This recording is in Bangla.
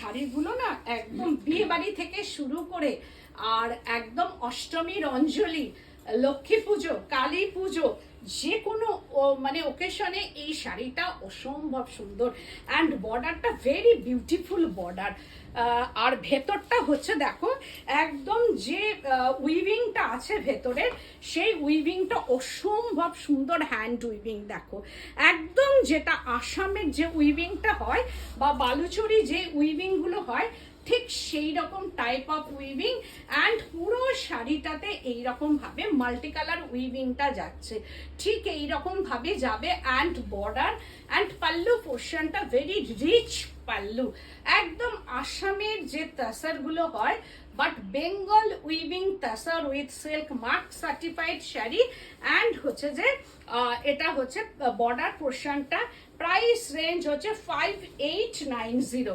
শাড়িগুলো না একদম বিয়ে বাড়ি থেকে শুরু করে আর একদম অষ্টমীর অঞ্জলি, লক্ষ্মী পুজো, কালী পুজো, যে কোনো মানে ওকেশনে এই শাড়িটা অসম্ভব সুন্দর। অ্যান্ড বর্ডারটা ভেরি বিউটিফুল বর্ডার। আর ভেতরটা হচ্ছে দেখো একদম যে উইভিংটা আছে ভেতরে, সেই উইভিংটা অসম্ভব সুন্দর হ্যান্ড উইভিং। দেখো একদম যেটা আসামের যে উইভিংটা হয় বা বালুচরি যে উইভিংগুলো হয়, ঠিক সেই রকম টাইপ অফ উইভিং। অ্যান্ড পুরো শাড়িটাতে এইরকম ভাবে মাল্টি কালার উইভিংটা যাচ্ছে, ঠিক এইরকম ভাবে যাবে। অ্যান্ড বর্ডার অ্যান্ড পাল্লু পোর্শনটা ভেরি রিচ পাল্লু, একদম আসামের যে তাসারগুলো হয়, but Bengal weaving তাসার with silk mark certified sari. And হচ্ছে যে এটা হচ্ছে বর্ডার পোর্শনটা, প্রাইস রেঞ্জ হচ্ছে 5890।